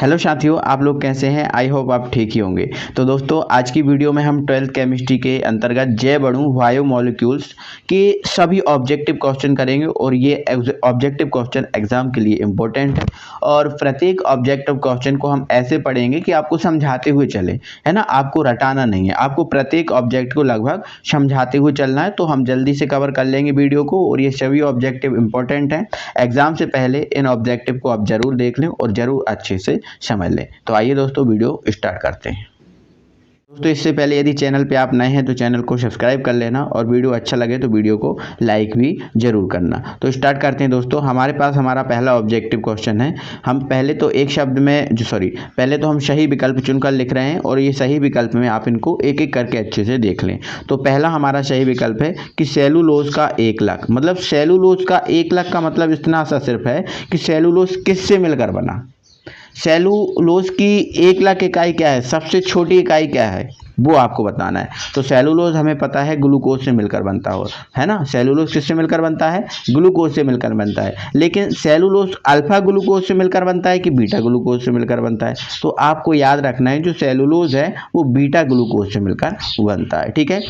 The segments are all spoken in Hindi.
हेलो साथियों, आप लोग कैसे हैं? आई होप आप ठीक ही होंगे। तो दोस्तों, आज की वीडियो में हम 12th केमिस्ट्री के अंतर्गत जैव अणु बायोमोलिक्यूल्स के सभी ऑब्जेक्टिव क्वेश्चन करेंगे और ये ऑब्जेक्टिव क्वेश्चन एग्जाम के लिए इम्पोर्टेंट है। और प्रत्येक ऑब्जेक्टिव क्वेश्चन को हम ऐसे पढ़ेंगे कि आपको समझाते हुए चले, है ना। आपको रटाना नहीं है, आपको प्रत्येक ऑब्जेक्ट को लगभग समझाते हुए चलना है। तो हम जल्दी से कवर कर लेंगे वीडियो को, और ये सभी ऑब्जेक्टिव इंपॉर्टेंट हैं। एग्जाम से पहले इन ऑब्जेक्टिव को आप जरूर देख लें और जरूर अच्छे से समझ लें। तो आइए दोस्तों, वीडियो स्टार्ट करते हैं। दोस्तों, इससे पहले यदि चैनल पे आप नए हैं तो चैनल को सब्सक्राइब कर लेना, और वीडियो अच्छा लगे तो वीडियो को लाइक भी जरूर करना। तो स्टार्ट करते हैं दोस्तों। हमारे पास हमारा पहला ऑब्जेक्टिव क्वेश्चन है। हम पहले तो एक शब्द में पहले तो हम सही विकल्प चुनकर लिख रहे हैं, और ये सही विकल्प में आप इनको एक एक करके अच्छे से देख लें। तो पहला हमारा सही विकल्प है कि सेलुलोज का 1 लाख। मतलब सेलुलोज का 1 लाख का मतलब इतना सा सिर्फ है कि सेलुलोज किससे मिलकर बना। सेलुलोज की 1 लाख इकाई क्या है, सबसे छोटी इकाई क्या है, वो आपको बताना है। तो सेलुलोज हमें पता है ग्लूकोज से मिलकर बनता हो, है ना। सेलुलोज किससे मिलकर बनता है? ग्लूकोज से मिलकर बनता है। लेकिन सेलुलोज अल्फा ग्लूकोज से मिलकर बनता है कि बीटा ग्लूकोज से मिलकर बनता है? तो आपको याद रखना है जो सेलुलोज है वो बीटा ग्लूकोज से मिलकर बनता है, ठीक है।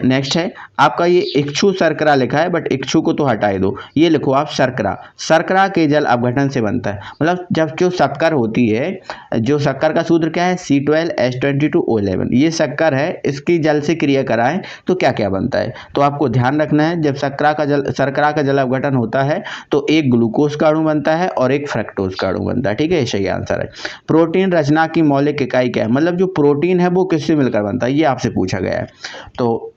नेक्स्ट है आपका ये इक्षु शर्करा लिखा है, बट इक्षु को तो हटाए दो, ये लिखो आप शर्करा। शर्करा के जल अपघटन से बनता है। मतलब जब जो शक्कर होती है, जो शक्कर का सूत्र क्या है? C12H22O11। ये शक्कर है, इसकी जल से क्रिया कराएं तो क्या क्या बनता है? तो आपको ध्यान रखना है, जब शर्करा का जल अपघटन होता है तो एक ग्लूकोज का अणु बनता है और एक फ्रक्टोज का अणु बनता है, ठीक है। ये सही आंसर है। प्रोटीन रचना की मौलिक इकाई क्या है? मतलब जो प्रोटीन है वो किससे मिलकर बनता है, ये आपसे पूछा गया है। तो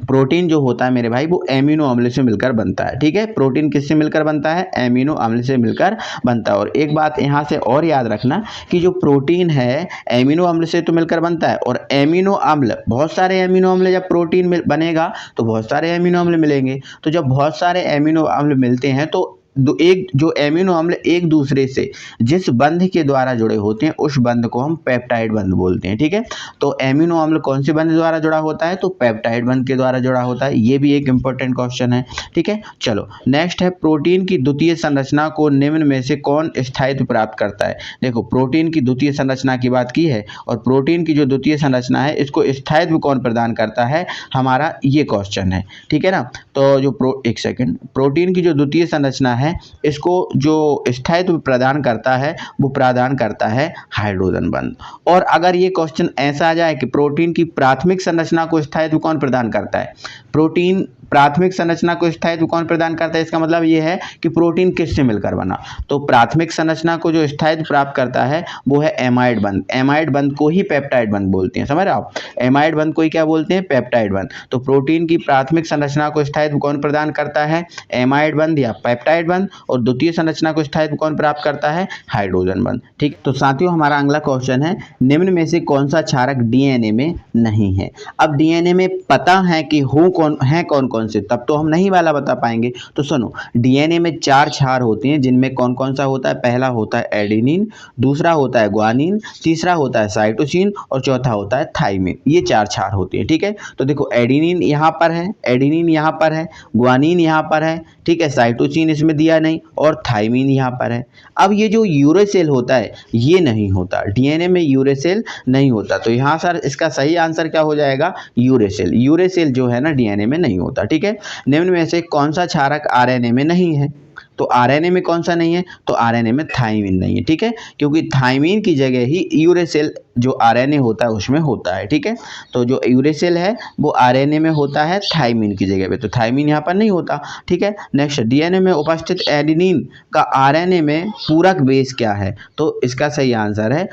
प्रोटीन जो होता है मेरे भाई वो एमिनो अम्ल से मिलकर बनता है, ठीक है। प्रोटीन किससे मिलकर बनता है? एमिनो अम्ल से मिलकर बनता है। और एक बात यहाँ से और याद रखना कि जो प्रोटीन है एमिनो अम्ल से तो मिलकर बनता है, और एमिनो अम्ल, बहुत सारे एमिनो अम्ल, जब प्रोटीन बनेगा तो बहुत सारे एमिनो अम्ल मिलेंगे। तो जब बहुत सारे एमिनो अम्ल मिलते हैं तो जो एमिनो अम्ल एक दूसरे से जिस बंध के द्वारा जुड़े होते हैं उस बंध को हम पेप्टाइड बंध बोलते हैं, ठीक है। तो एमिनो अम्ल कौन से बंध द्वारा जुड़ा होता है? तो पेप्टाइड बंध के द्वारा जुड़ा होता है। ये भी एक इंपॉर्टेंट क्वेश्चन है, ठीक है। चलो नेक्स्ट है, प्रोटीन की द्वितीय संरचना को निम्न में से कौन स्थायित्व प्राप्त करता है? देखो, प्रोटीन की द्वितीय संरचना की बात की है, और प्रोटीन की जो द्वितीय संरचना है इसको स्थायित्व कौन प्रदान करता है? हमारा ये क्वेश्चन है, ठीक है ना। तो जो एक सेकेंड, प्रोटीन की जो द्वितीय संरचना है इसको जो स्थायित्व प्रदान करता है वो प्रदान करता है हाइड्रोजन बंध। और अगर ये क्वेश्चन ऐसा आ जाए कि प्रोटीन की प्राथमिक संरचना को स्थायित्व कौन प्रदान करता है? प्रोटीन प्राथमिक संरचना को स्थायित्व कौन प्रदान करता है? इसका मतलब ये है कि प्रोटीन किससे मिलकर बना। तो प्राथमिक संरचना को जो स्थायित्व प्राप्त करता है वो है एमाइड बंध। एमाइड बंध को ही पेप्टाइड बंध बोलते हैं, समझ रहे हो आप। एमाइड बंध को ही क्या बोलते हैं? पेप्टाइड बंध। तो प्रोटीन की प्राथमिक संरचना को स्थायित्व कौन प्रदान करता है? एमाइड बंध या पेप्टाइड बंध। और द्वितीय संरचना को स्थायित्व कौन प्राप्त करता है? हाइड्रोजन बंध, ठीक। तो साथियों, हमारा अगला क्वेश्चन है, निम्न में से कौन सा क्षारक डीएनए में नहीं है? अब डीएनए में पता है कि कौन कौन से, तब तो हम नहीं वाला बता पाएंगे। तो सुनो, डीएनए में 4 क्षार होते हैं, जिनमें कौन कौन सा होता है? पहला होता है एडेनिन, दूसरा होता है ग्वानिन, तीसरा होता है साइटोसिन, और चौथा होता है थाइमिन। ये 4 क्षार होते हैं, ठीक है। तो देखो, एडेनिन यहाँ पर है, एडेनिन यहाँ पर है, ग्वानिन यहाँ पर है, ठीक है, साइटोसिन इसमें दिया नहीं, और थाइमिन यहाँ पर है। अब ये जो यूरेसिल होता है ये नहीं होता, डीएनए में यूरेसिल नहीं होता। तो यहाँ सर इसका सही आंसर क्या हो जाएगा? यूरेसिल। यूरेसिल जो है ना डीएनए में नहीं होता, ठीक है। निम्न में से कौन सा क्षारक आरएनए में नहीं है? तो आरएनए में कौन सा नहीं है? तो आरएनए में थाइमिन नहीं है, ठीक है। क्योंकि थाइमिन की जगह ही यूरेसिल जो आरएनए होता है उसमें होता है, ठीक है। तो जो यूरेसिल है वो आरएनए में होता है थाइमिन की जगह पे, तो थाइमिन यहाँ पर नहीं होता, ठीक है। नेक्स्ट, डीएनए में उपस्थित एडेनिन का आरएनए में पूरक बेस क्या है? तो इसका सही आंसर है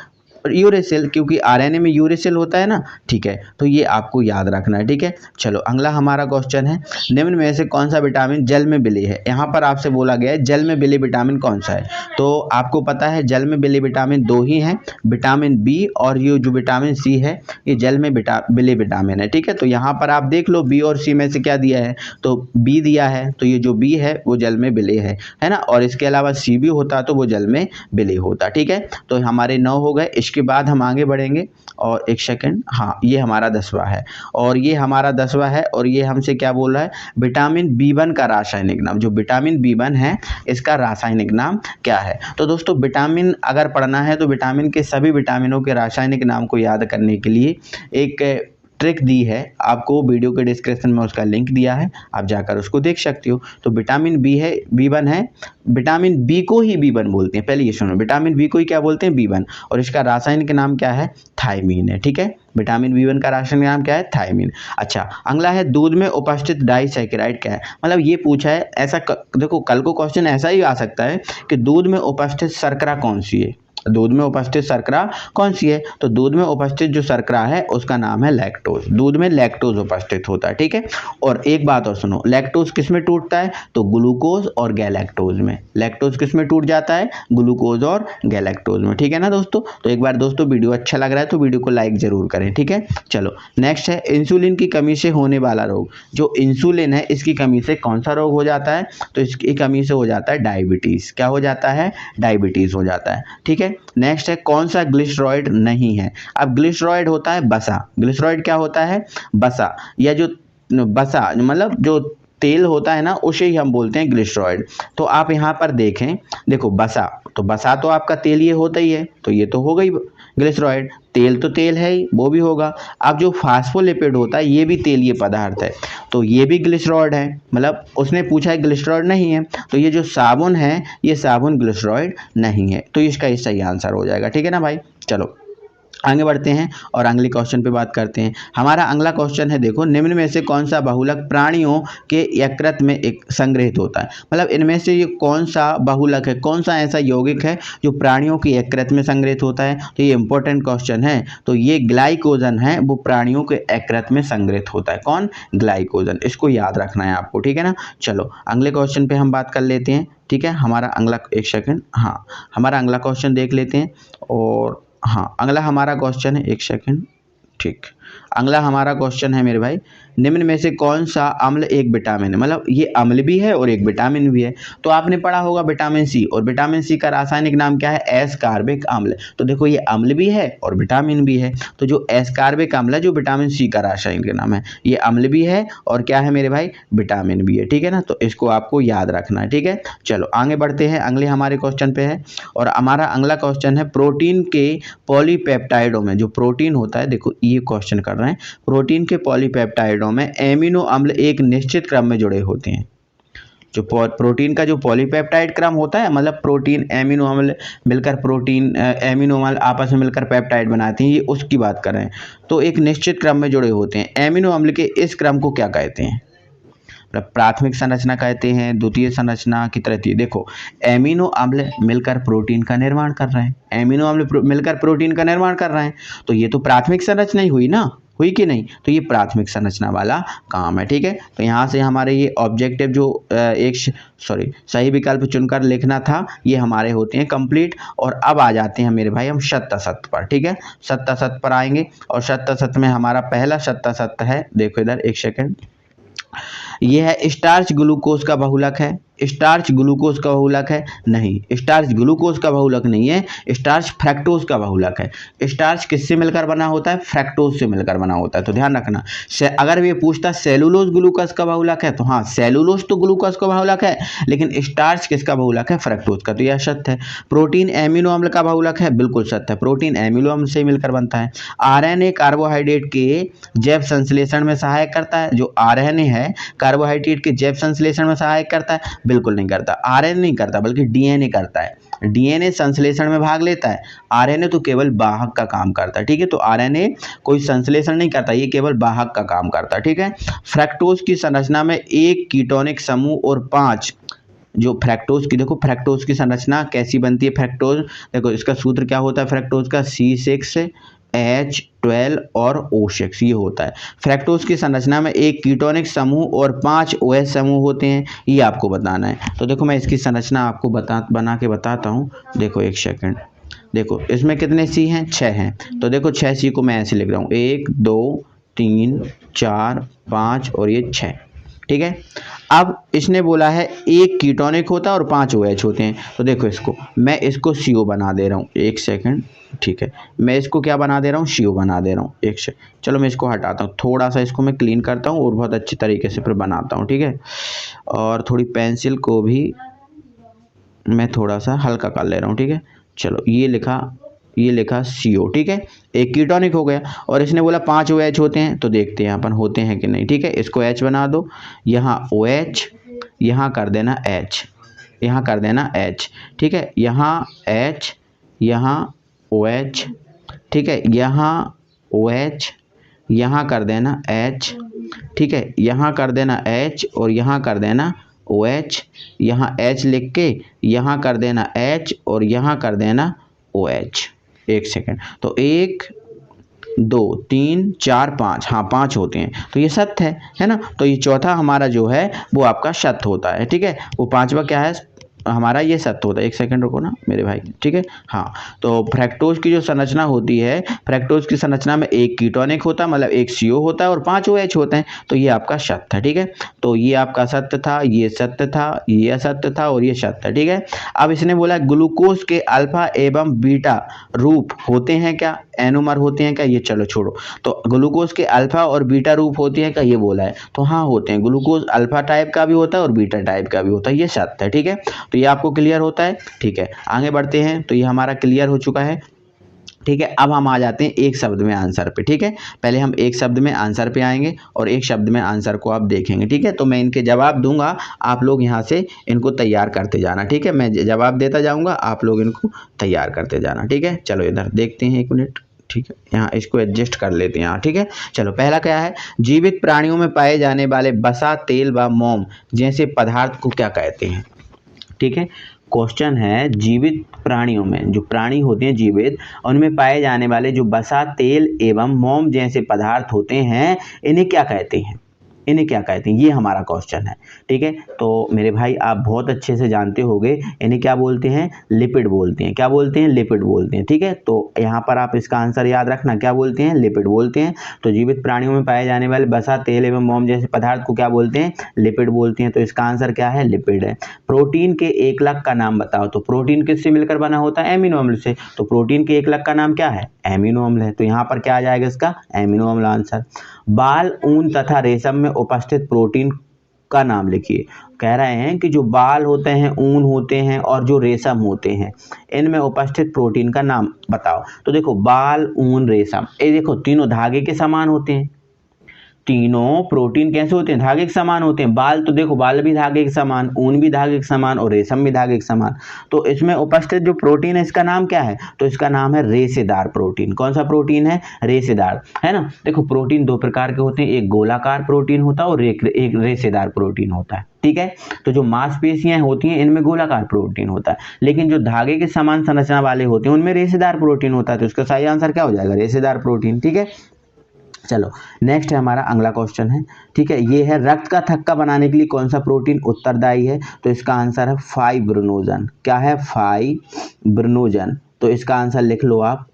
यूरेसिल, क्योंकि आरएनए में यूरेसिल होता है ना, ठीक है। तो ये आपको याद रखना है, ठीक है। चलो अगला हमारा क्वेश्चन है, निम्न में से कौन सा विटामिन जल में विलय है? यहाँ पर आपसे बोला गया है जल में विलय विटामिन कौन सा है। तो आपको पता है जल में विलय विटामिन 2 ही हैं, विटामिन बी और ये जो विटामिन सी है ये जल में विलय विटामिन है, ठीक है। तो यहाँ पर आप देख लो बी और सी में से क्या दिया है, तो बी दिया है, तो ये जो बी है वो जल में विलय है ना। और इसके अलावा सी भी होता तो वो जल में विलय होता, ठीक है। तो हमारे 9 हो गए। इसके बाद हम आगे बढ़ेंगे और एक सेकंड, हाँ ये हमारा 10वां है और ये हमारा 10वां है और ये हमसे क्या बोल रहा है, विटामिन B1 का रासायनिक नाम। जो विटामिन B1 है इसका रासायनिक नाम क्या है। तो दोस्तों विटामिन अगर पढ़ना है तो विटामिन के सभी विटामिनों के रासायनिक नाम को याद करने के लिए एक ट्रिक दी है आपको, वीडियो के डिस्क्रिप्शन में उसका लिंक दिया है, आप जाकर उसको देख सकते हो। तो विटामिन B1 है, विटामिन बी को ही B1 बोलते हैं, पहले ये सुनो, विटामिन बी को ही क्या बोलते हैं, B1, और इसका रासायनिक नाम क्या है, थायमीन है। ठीक है, विटामिन B1 का रासायनिक नाम क्या है, थायमीन। अच्छा, अगला है दूध में उपस्थित डाइसैकेराइड क्या है। मतलब ये पूछा है ऐसा, देखो कल को क्वेश्चन ऐसा ही आ सकता है कि दूध में उपस्थित शर्करा कौन सी है, दूध में उपस्थित शर्करा कौन सी है। तो दूध में उपस्थित जो शर्करा है उसका नाम है लैक्टोज। दूध में लैक्टोज उपस्थित होता है। ठीक है, और एक बात और सुनो, लैक्टोज किस में टूटता है, तो ग्लूकोज और गैलेक्टोज में। लैक्टोज किस में टूट जाता है, ग्लूकोज और गैलेक्टोज में। ठीक है ना दोस्तों। तो एक बार दोस्तों वीडियो अच्छा लग रहा है तो वीडियो को लाइक जरूर करें। ठीक है, चलो नेक्स्ट है इंसुलिन की कमी से होने वाला रोग। जो इंसुलिन है इसकी कमी से कौन सा रोग हो जाता है, तो इसकी कमी से हो जाता है डायबिटीज। क्या हो जाता है, डायबिटीज हो जाता है। ठीक है, नेक्स्ट है कौन सा ग्लिसरॉइड नहीं है। अब ग्लिसरॉइड होता है बसा। ग्लिसरॉइड क्या होता है, बसा, या जो बसा मतलब जो तेल होता है ना उसे ही हम बोलते हैं ग्लिसरॉइड। तो आप यहाँ पर देखें, देखो बसा, तो बसा तो आपका तेल ये होता ही है, तो ये तो हो गई ग्लिसरॉइड, तेल तो तेल है ही, वो भी होगा। अब जो फास्फोलिपिड होता है ये भी तेलीय पदार्थ है, तो ये भी ग्लिसरॉइड है। मतलब उसने पूछा है ग्लिसरॉइड नहीं है, तो ये जो साबुन है ये साबुन ग्लिसरॉइड नहीं है, तो इसका ये सही आंसर हो जाएगा। ठीक है ना भाई, चलो आगे बढ़ते हैं और अगले क्वेश्चन पे बात करते हैं। हमारा अगला क्वेश्चन है, देखो निम्न में से कौन सा बहुलक प्राणियों के यकृत में एक संग्रहित होता है। मतलब इनमें से ये कौन सा बहुलक है, कौन सा ऐसा यौगिक है जो प्राणियों के यकृत में संग्रहित होता है। तो ये इंपॉर्टेंट क्वेश्चन है। तो ये ग्लाइकोजन है, वो प्राणियों के यकृत में संग्रहित होता है। कौन, ग्लाइकोजन, इसको याद रखना है आपको। ठीक है ना, चलो अगले क्वेश्चन पे हम बात कर लेते हैं। ठीक है, हमारा अगला, एक सेकेंड, हाँ हमारा अगला क्वेश्चन देख लेते हैं। और हाँ अगला हमारा क्वेश्चन है, एक सेकंड, ठीक, अगला हमारा क्वेश्चन है मेरे भाई, निम्न में से कौन सा अम्ल एक विटामिन है। मतलब ये अम्ल भी है और एक विटामिन भी है। तो आपने पढ़ा होगा विटामिन सी, और विटामिन सी का रासायनिक नाम क्या है, एस्कॉर्बिक अम्ल। तो देखो ये अम्ल भी है और विटामिन भी है। तो जो एस्कॉर्बिक अम्ल है जो विटामिन सी का रासायनिक नाम है, ये अम्ल भी है और क्या है मेरे भाई, विटामिन भी है। ठीक है ना, तो इसको आपको याद रखना है। ठीक है, चलो आगे बढ़ते हैं, अगले हमारे क्वेश्चन पे है। और हमारा अगला क्वेश्चन है प्रोटीन के पॉलीपेप्टाइडों में, जो प्रोटीन होता है, देखो ये क्वेश्चन कर रहे हैं, प्रोटीन के पॉलीपेप्टाइडों में एमिनो अम्ल एक निश्चित क्रम में जुड़े होते हैं। जो प्रोटीन का जो पॉलीपेप्टाइड क्रम होता है, मतलब प्रोटीन एमिनो अम्ल मिलकर प्रोटीन एमिनो अम्ल आपस में मिलकर पेप्टाइड बनाते हैं, ये उसकी बात कर रहे हैं। तो एक निश्चित क्रम में जुड़े होते हैं। एमिनो अम्ल के इस क्रम को क्या कहते हैं, प्राथमिक संरचना कहते हैं, द्वितीय संरचना की तृतीय। देखो एमिनो अम्ल मिलकर प्रोटीन का निर्माण कर रहे हैं, एमिनो अम्ल मिलकर प्रोटीन का निर्माण कर रहे हैं, तो ये तो प्राथमिक संरचना ही हुई ना, हुई कि नहीं। तो ये प्राथमिक संरचना वाला काम है। ठीक है, तो यहाँ से हमारे ये ऑब्जेक्टिव जो सही विकल्प चुनकर लिखना था ये हमारे होते हैं कंप्लीट। और अब आ जाते हैं मेरे भाई हम शत शत पर। ठीक है, शत शत पर आएंगे और शत शत में हमारा पहला शत शत है, देखो इधर एक सेकंड, ये है स्टार्च ग्लूकोज का बहुलक है। स्टार्च ग्लूकोज का बहुलक है नहीं, स्टार्च ग्लूकोज का बहुलक नहीं है, स्टार्च फ्रैक्टोज का बहुलक है। स्टार्च किससे मिलकर बना होता है, फ्रैक्टोज से मिलकर बना होता है। तो ध्यान रखना, अगर ये पूछता सेलुलोज ग्लूकोज का बहुलक है तो हाँ सेलुलोज तो ग्लूकोज का बहुलक है, लेकिन स्टार्च किसका बहुलक है, फ्रैक्टोज का। तो यह सत्य है। प्रोटीन एमिनो अम्ल का बहुलक है, बिल्कुल सत्य है, प्रोटीन एमिनो अम्ल से मिलकर बनता है। आरएनए कार्बोहाइड्रेट के जैव संश्लेषण में सहायक करता है। जो आरएनए है कार्बोहाइड्रेट के जैव संश्लेषण में सहायक करता है, बिल्कुल नहीं करता। आरएनए नहीं करता बल्कि डीएनए करता है। डीएनए संश्लेषण में भाग लेता है, आरएनए तो केवल वाहक का काम करता है। ठीक है, तो आरएनए कोई संश्लेषण नहीं करता, ये केवल वाहक का काम करता है। ठीक है, फ्रैक्टोज की संरचना में एक कीटोनिक समूह और 5 जो फ्रैक्टोज की, देखो फ्रैक्टोज की संरचना कैसी बनती है। फ्रैक्टोज देखो इसका सूत्र क्या होता है, फ्रैक्टोज का C6H12 और O6 ये होता है। फ्रैक्टोज की संरचना में एक कीटोनिक समूह और 5 OH समूह होते हैं, ये आपको बताना है। तो देखो मैं इसकी संरचना आपको बना के बताता हूँ। देखो एक सेकंड, देखो इसमें कितने C हैं, 6 हैं। तो देखो 6 C को मैं ऐसे लिख रहा हूँ, 1 2 3 4 5 और ये 6। ठीक है। अब इसने बोला है एक कीटोनिक होता है और 5 OH होते हैं। तो देखो इसको मैं इसको CO बना दे रहा हूँ, एक सेकंड, ठीक है। मैं इसको क्या बना दे रहा हूँ, CO बना दे रहा हूँ, एक सेकंड। चलो मैं इसको हटाता हूँ, थोड़ा सा इसको मैं क्लीन करता हूँ और बहुत अच्छी तरीके से फिर बनाता हूँ, ठीक है। और थोड़ी पेंसिल को भी मैं थोड़ा सा हल्का कर ले रहा हूँ, ठीक है। चलो ये लिखा CO, ठीक है। एक कीटोनिक हो गया और इसने बोला 5 OH होते हैं, तो देखते हैं अपन होते हैं कि नहीं, ठीक है। इसको H बना दो, यहाँ OH, यहाँ कर देना H, यहाँ कर देना H, ठीक है। यहाँ H, यहाँ OH, ठीक है। यहाँ OH, यहाँ कर देना H, ठीक है। यहाँ कर देना H और यहाँ कर देना OH, यहाँ H लिख के यहाँ कर देना H और यहाँ कर देना OH। एक सेकेंड, तो 1 2 3 4 5, हाँ 5 होते हैं, तो ये सत्य है ना। तो ये चौथा हमारा जो है वो आपका सत्य होता है, ठीक है। वो पांचवा क्या है हमारा, ये सत्य होता है। एक सेकंड रुको ना मेरे भाई, ठीक है। हाँ, तो फ्रैक्टोज की जो संरचना होती है, फ्रैक्टोज की संरचना में एक कीटोनिक होता है, मतलब एक CO होता है और 5 OH होते हैं, तो ये आपका सत्य है, ठीक है। तो ये आपका सत्य था, ये सत्य था, ये असत्य था और ये सत्य है, ठीक है। अब इसने बोला ग्लूकोज के अल्फा एवं बीटा रूप होते हैं क्या, एनोमर होते हैं क्या, ये चलो छोड़ो। तो ग्लूकोज के अल्फा और बीटा रूप होते हैं क्या, ये बोला है, तो हाँ होते हैं। ग्लूकोज अल्फा टाइप का भी होता है और बीटा टाइप का भी होता है, ये सत्य है, ठीक है। तो ये आपको क्लियर होता है, ठीक है। आगे बढ़ते हैं, तो ये हमारा क्लियर हो चुका है, ठीक है। अब हम आ जाते हैं एक शब्द में आंसर पे, ठीक है। पहले हम एक शब्द में आंसर पे आएंगे और एक शब्द में आंसर को आप देखेंगे, ठीक है। तो मैं इनके जवाब दूंगा, आप लोग यहाँ से इनको तैयार करते जाना, ठीक है। मैं जवाब देता जाऊंगा, आप लोग इनको तैयार करते जाना, ठीक है। चलो इधर देखते हैं, एक मिनट, ठीक है। यहाँ इसको एडजस्ट कर लेते हैं यहाँ, ठीक है। चलो पहला क्या है, जीवित प्राणियों में पाए जाने वाले वसा, तेल व मोम जैसे पदार्थ को क्या कहते हैं, ठीक है। क्वेश्चन है, जीवित प्राणियों में, जो प्राणी होते हैं जीवित, उनमें पाए जाने वाले जो वसा, तेल एवं मोम जैसे पदार्थ होते हैं, इन्हें क्या कहते हैं, इन्हें क्या कहते हैं, ये हमारा क्वेश्चन है, ठीक है। तो मेरे भाई आप बहुत अच्छे से जानते होंगे, इन्हें क्या बोलते हैं, लिपिड बोलते हैं। क्या बोलते हैं, लिपिड बोलते हैं, ठीक है। तो यहाँ पर आप इसका आंसर याद रखना, क्या बोलते हैं, लिपिड बोलते हैं। तो जीवित प्राणियों में पाए जाने वाले वसा, तेल एवं मोम जैसे पदार्थ को क्या बोलते हैं, लिपिड बोलते हैं। तो इसका आंसर क्या है, लिपिड है। प्रोटीन के एकलक का नाम बताओ। तो प्रोटीन किससे मिलकर बना होता है, एमिनो अम्ल से। तो प्रोटीन के एकलक का नाम क्या है, एमिनो अम्ल है। तो यहाँ पर क्या आ जाएगा इसका, एमिनो अम्ल आंसर। बाल, ऊन तथा रेशम में उपस्थित प्रोटीन का नाम लिखिए। कह रहे हैं कि जो बाल होते हैं, ऊन होते हैं और जो रेशम होते हैं, इनमें उपस्थित प्रोटीन का नाम बताओ। तो देखो बाल, ऊन, रेशम, ये देखो तीनों धागे के समान होते हैं। तीनों प्रोटीन कैसे होते हैं, धागे के समान होते हैं। बाल तो देखो बाल भी धागे के समान, ऊन भी धागे के समान और रेशम भी धागे के समान। तो इसमें उपस्थित जो प्रोटीन है इसका नाम क्या है, तो इसका नाम है रेशेदार प्रोटीन। कौन सा प्रोटीन है, रेशेदार, है ना। देखो प्रोटीन दो प्रकार के होते हैं, एक गोलाकार प्रोटीन होता है और एक रेशेदार प्रोटीन होता है, ठीक है। तो जो मांसपेशियां होती हैं इनमें गोलाकार प्रोटीन होता है, लेकिन जो धागे के समान संरचना वाले होते हैं उनमें रेशेदार प्रोटीन होता है। तो इसका सही आंसर क्या हो जाएगा, रेशेदार प्रोटीन, ठीक है। चलो नेक्स्ट है हमारा अगला क्वेश्चन है, ठीक है। ये है रक्त का थक्का बनाने के लिए कौन सा प्रोटीन उत्तरदायी है। तो इसका आंसर है फाइब्रिनोजन। क्या है, फाइब्रिनोजन। तो इसका आंसर लिख लो आप,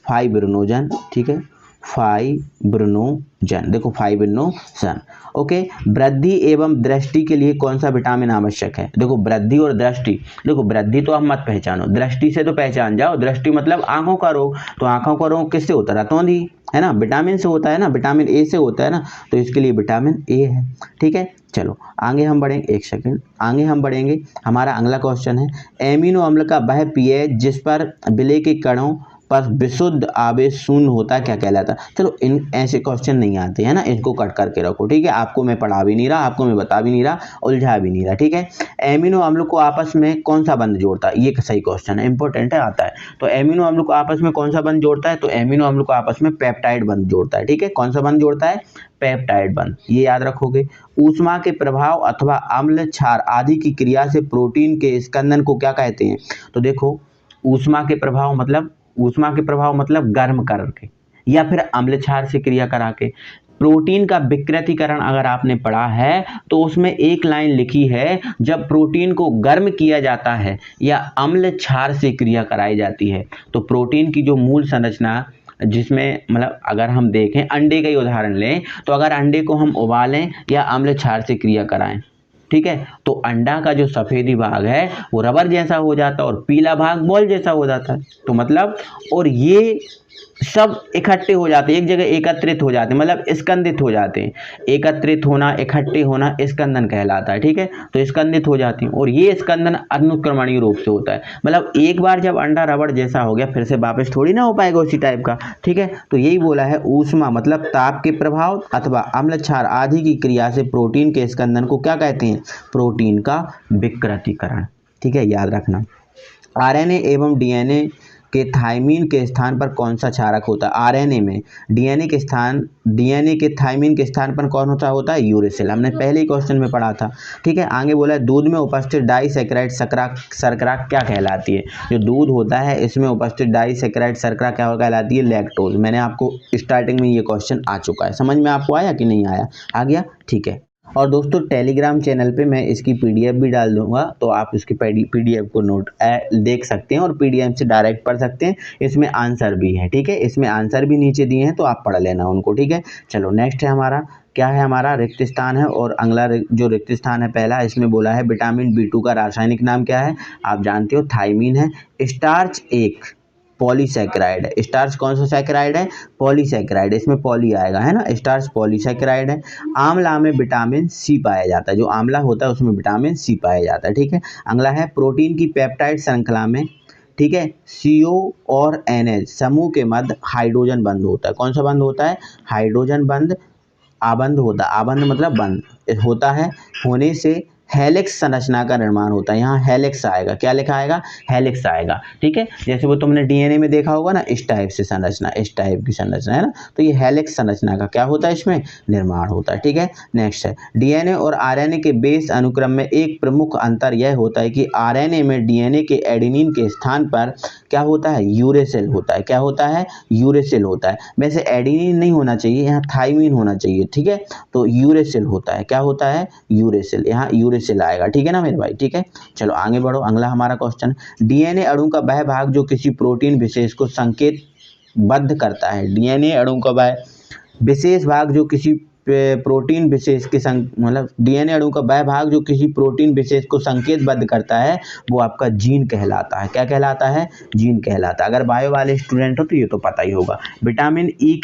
फाइब्रिनोजन, ठीक है, फाइब्रिनोजन। देखो फाइब्रिनोजन, ओके। वृद्धि एवं दृष्टि के लिए कौन सा विटामिन आवश्यक है। देखो वृद्धि और दृष्टि, देखो वृद्धि तो आप मत पहचानो, दृष्टि से तो पहचान जाओ। दृष्टि मतलब आंखों का रोग, तो आंखों का रोग किससे होता है, रतौंधी, है ना, विटामिन से होता है ना, विटामिन ए से होता है ना, तो इसके लिए विटामिन ए है, ठीक है। चलो आगे हम बढ़ेंगे, एक सेकंड, आगे हम बढ़ेंगे। हमारा अगला क्वेश्चन है, एमिनो अम्ल का वह पीएच जिस पर विलेय के कणों पर विशुद्ध आवेश शून्य होता है क्या कहलाता। चलो इन ऐसे क्वेश्चन नहीं आते हैं ना, इनको कट करके रखो, ठीक है। आपको मैं पढ़ा भी नहीं रहा, आपको मैं बता भी नहीं रहा, उलझा भी नहीं रहा, ठीक है। एमिनो अम्ल को आपस में कौन सा बंध जोड़ता है, ये सही क्वेश्चन है, इंपॉर्टेंट है, आता है। तो एमिनो अम्ल को आपस में कौन सा बंध जोड़ता है, तो एमिनो अम्ल को आपस में पेप्टाइड बंध जोड़ता है, ठीक है। कौन सा बंध जोड़ता है, पेप्टाइड बंध, ये याद रखोगे। ऊष्मा के प्रभाव अथवा अम्ल क्षार आदि की क्रिया से प्रोटीन के स्कंदन को क्या कहते हैं। तो देखो ऊष्मा के प्रभाव मतलब गर्म करके या फिर अम्ल क्षार से क्रिया करा के। प्रोटीन का विकृतीकरण अगर आपने पढ़ा है तो उसमें एक लाइन लिखी है, जब प्रोटीन को गर्म किया जाता है या अम्ल क्षार से क्रिया कराई जाती है। तो प्रोटीन की जो मूल संरचना जिसमें मतलब अगर हम देखें अंडे का ही उदाहरण लें, तो अगर अंडे को हम उबालें या अम्ल क्षार से क्रिया कराएं, ठीक है, तो अंडा का जो सफेदी भाग है वो रबर जैसा हो जाता है और पीला भाग बॉल जैसा हो जाता है। तो मतलब और ये सब इकट्ठे हो जाते हैं, एक जगह एकत्रित हो जाते हैं, मतलब स्कंदित हो जाते हैं। एकत्रित होना, इकट्ठे होना स्कंदन कहलाता है, ठीक है। तो स्कंदित हो जाती हैं और ये स्कंदन अनुक्रमणीय रूप से होता है। मतलब एक बार जब अंडा रबड़ जैसा हो गया फिर से वापस थोड़ी ना हो पाएगा उसी टाइप का, ठीक है। तो यही बोला है, ऊष्मा मतलब ताप के प्रभाव अथवा अम्ल क्षार आदि की क्रिया से प्रोटीन के स्कंदन को क्या कहते हैं? प्रोटीन का विकृतीकरण, ठीक है, याद रखना। आरएनए एवं डीएनए के थाइमीन के स्थान पर कौन सा क्षारक होता है? आरएनए में डीएनए के थाइमीन के स्थान पर कौन होता है? यूरेसिल। हमने पहले ही क्वेश्चन में पढ़ा था, ठीक है। आगे बोला है दूध में उपस्थित डाइसैकेराइड शर्करा क्या कहलाती है? जो दूध होता है इसमें उपस्थित डाइसैकेराइड शर्करा क्या कहलाती है? लैक्टोज। मैंने आपको स्टार्टिंग में ये क्वेश्चन आ चुका है, समझ में आपको आया कि नहीं आया? आ गया, ठीक है। और दोस्तों टेलीग्राम चैनल पे मैं इसकी पीडीएफ भी डाल दूंगा, तो आप इसकी पीडीएफ को देख सकते हैं और पीडीएफ से डायरेक्ट पढ़ सकते हैं। इसमें आंसर भी है, ठीक है, इसमें आंसर भी नीचे दिए हैं, तो आप पढ़ लेना उनको, ठीक है। चलो नेक्स्ट है हमारा, क्या है हमारा? रिक्त स्थान है। और अगला जो रिक्त स्थान है पहला, इसमें बोला है विटामिन B2 का रासायनिक नाम क्या है? आप जानते हो थाइमीन है। स्टार्च एक पॉलीसैकेराइड है। स्टार्च कौन सा सैकेराइड है? पॉलीसैकेराइड, इसमें पॉली आएगा, है ना। स्टार्च पॉलीसैकेराइड है। आंवला में विटामिन सी पाया जाता है, जो आंवला होता है उसमें विटामिन सी पाया जाता है, ठीक है। अगला है प्रोटीन की पेप्टाइड श्रृंखला में, ठीक है, CO और NH समूह के मध्य हाइड्रोजन बंध होता है। कौन सा बंध होता है? हाइड्रोजन बंध आबंध होता है। आबंध मतलब बंध होता है, होने से हेलिक्स संरचना का निर्माण होता है। यहाँ हेलिक्स आएगा, क्या लिखा आएगा? हेलिक्स आएगा, ठीक है। जैसे वो तुमने डीएनए में देखा होगा ना, इस टाइप से संरचना, इस टाइप की संरचना है ना, तो ये हेलिक्स संरचना का क्या होता है? इसमें निर्माण होता है, ठीक है। नेक्स्ट है डीएनए और आरएनए के बेस अनुक्रम में एक प्रमुख अंतर यह होता है कि आरएनए में डीएनए के एडेनिन के स्थान पर क्या होता है? यूरेसिल होता है। क्या होता है? यूरेसिल होता है। वैसे एडेनिन नहीं होना चाहिए, यहाँ थाइमीन होना चाहिए, ठीक है। तो यूरेसिल होता है, क्या होता है? यूरेसिल, यहाँ यूरेसिल आएगा, ठीक है ना मेरे भाई, ठीक है। चलो आगे बढ़ो, अगला हमारा क्वेश्चन, डीएनए अणु का वह भाग जो किसी प्रोटीन विशेष को संकेतबद्ध करता है। डीएनए अणु का वह विशेष भाग जो किसी प्रोटीन विशेष के मतलब डीएनए अणु का वह भाग जो किसी प्रोटीन विशेष को संकेतबद्ध करता है, वो आपका जीन कहलाता है। क्या कहलाता है? जीन कहलाता है। अगर बायो वाले स्टूडेंट हो तो ये तो पता ही होगा। विटामिन ई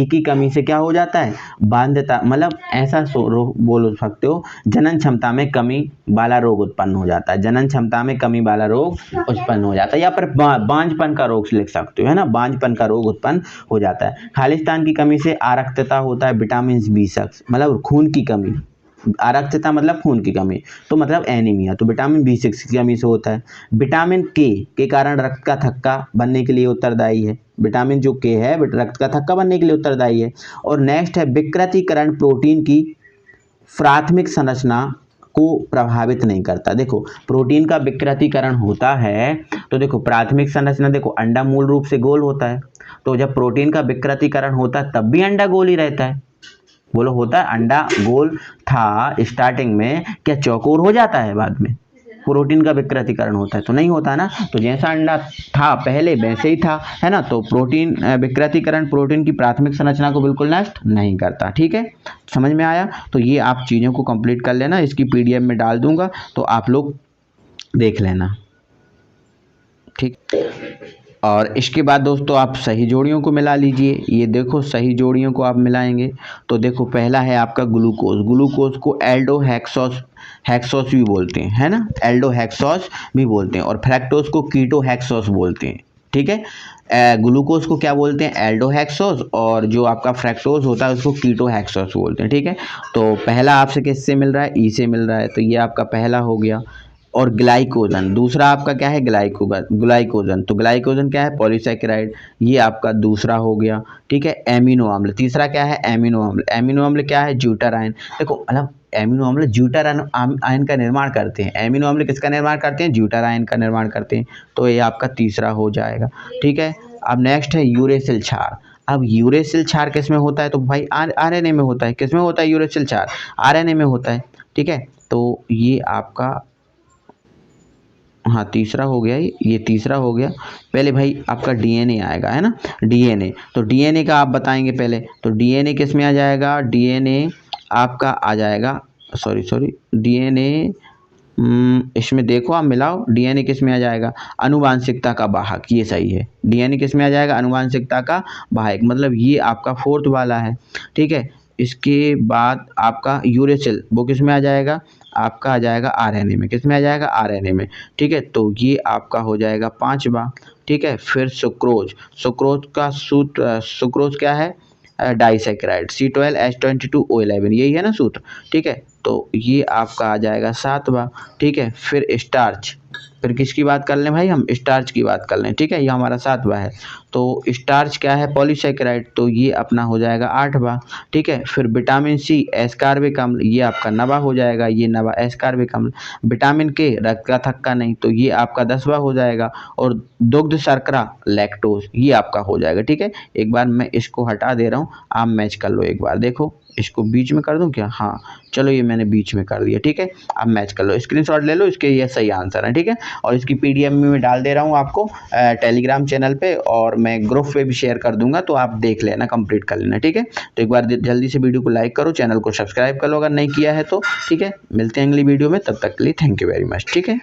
की कमी से क्या हो जाता है? बाध्यता, मतलब ऐसा बोल सकते हो, जनन क्षमता में कमी वाला रोग उत्पन्न हो जाता है। जनन क्षमता में कमी वाला रोग उत्पन्न हो जाता है, या पर बांझपन का रोग लिख सकते हो, है ना, बांझपन का रोग उत्पन्न हो जाता है। खालिस्तान की कमी से आरक्तता होता है। विटामिन B6 मतलब खून की कमी, आरक्तता मतलब खून की कमी, तो मतलब एनीमिया, तो विटामिन B6 की कमी से होता है। विटामिन के कारण रक्त का थक्का बनने के लिए उत्तरदायी है। विटामिन जो के है रक्त का थक्का बनने के लिए उत्तरदायी है। और नेक्स्ट है विकृतीकरण प्रोटीन की प्राथमिक संरचना को प्रभावित नहीं करता। देखो प्रोटीन का विकृतीकरण होता है तो देखो प्राथमिक संरचना, देखो अंडा मूल रूप से गोल होता है, तो जब प्रोटीन का विकृतीकरण होता है तब भी अंडा गोल ही रहता है। बोलो होता है? अंडा गोल था स्टार्टिंग में, क्या चौकोर हो जाता है बाद में? प्रोटीन का विकृतीकरण होता है तो नहीं होता ना। तो जैसा अंडा था पहले वैसे ही था, है ना। तो प्रोटीन विकृतीकरण प्रोटीन की प्राथमिक संरचना को बिल्कुल नष्ट नहीं करता, ठीक है। समझ में आया? तो ये आप चीज़ों को कंप्लीट कर लेना, इसकी पीडीएफ में डाल दूंगा तो आप लोग देख लेना, ठीक। और इसके बाद दोस्तों आप सही जोड़ियों को मिला लीजिए। ये देखो सही जोड़ियों को आप मिलाएंगे तो देखो पहला है आपका ग्लूकोज। ग्लूकोज को हेक्सोस भी बोलते हैं, है ना, हेक्सोस भी बोलते हैं। और फ्रैक्टोज को कीटोहेक्सोस बोलते हैं, ठीक है। ग्लूकोज को क्या बोलते हैं? एल्डोहेक्सोस, और जो आपका फ्रैक्टोज होता है उसको कीटोहेक्सोस बोलते हैं, ठीक है। तो पहला आपसे किससे मिल रहा है? ई से मिल रहा है, तो ये आपका पहला हो गया। और ग्लाइकोजन दूसरा आपका क्या है? ग्लाइकोजन, तो ग्लाइकोजन क्या है? पॉलीसैकेराइड, ये आपका दूसरा हो गया, ठीक है। एमिनो अम्ल तीसरा क्या है? एमिनो अम्ल। एमिनो अम्ल क्या है? ज्यूटाराइन। देखो मतलब एमिनो अम्ल ज्यूटाराइन का निर्माण करते हैं। एमिनो अम्ल किसका निर्माण करते हैं? ज्यूटाराइन का निर्माण करते हैं, तो ये आपका तीसरा हो जाएगा, ठीक है। अब नेक्स्ट है यूरेसिल क्षार। अब यूरेसिल क्षार किस में होता है? तो भाई आरएनए में होता है। किस में होता है यूरेसिल क्षार? आरएनए में होता है, ठीक है। तो ये आपका हाँ तीसरा हो गया, ये तीसरा हो गया। पहले भाई आपका डीएनए आएगा, है ना, डीएनए। तो डीएनए का आप बताएंगे पहले, तो डीएनए किस में आ जाएगा, डीएनए आपका आ जाएगा, सॉरी डीएनए, इसमें देखो आप मिलाओ, डीएनए किस में आ जाएगा, अनुवांशिकता का वाहक, ये सही है। डीएनए किस में आ जाएगा, अनुवांशिकता का वाहक, मतलब ये आपका फोर्थ वाला है, ठीक है। इसके बाद आपका यूरेसिल, वो किस में आ जाएगा, आपका आ जाएगा आरएनए में, किस में आ जाएगा, आरएनए में, ठीक है। तो ये आपका हो जाएगा पांचवा, ठीक है। फिर सुक्रोज, सुक्रोज का सूत्र, सुक्रोज क्या है, डाइसैकेराइड C12H22O11, यही है ना सूत्र, ठीक है। तो ये आपका आ जाएगा सातवां, ठीक है। फिर स्टार्च, फिर किसकी बात कर लें भाई, हम स्टार्च की बात कर लें, ठीक है, ये हमारा सातवां है। तो स्टार्च क्या है, पॉलीसैकेराइड, तो ये अपना हो जाएगा आठवां, ठीक है। फिर विटामिन सी एस्कार्बिक अम्ल, ये आपका नवा हो जाएगा, ये नवा एस्कार्बिक अम्ल। विटामिन के रक्त का थक्का नहीं, तो ये आपका 10वां हो जाएगा। और दुग्ध शर्करा लैक्टोज, ये आपका हो जाएगा, ठीक है। एक बार मैं इसको हटा दे रहा हूँ, आप मैच कर लो एक बार, देखो इसको बीच में कर दूं क्या, हाँ चलो ये मैंने बीच में कर दिया, ठीक है। अब मैच कर लो, स्क्रीनशॉट ले लो इसके, ये सही आंसर है, ठीक है। और इसकी पीडीएफ में मैं डाल दे रहा हूँ आपको टेलीग्राम चैनल पे, और मैं ग्रुप पे भी शेयर कर दूंगा, तो आप देख लेना, कंप्लीट कर लेना, ठीक है। तो एक बार जल्दी से वीडियो को लाइक करो, चैनल को सब्सक्राइब कर लो अगर नहीं किया है तो, ठीक है। मिलते हैं अगली वीडियो में, तब तक के लिए थैंक यू वेरी मच, ठीक है।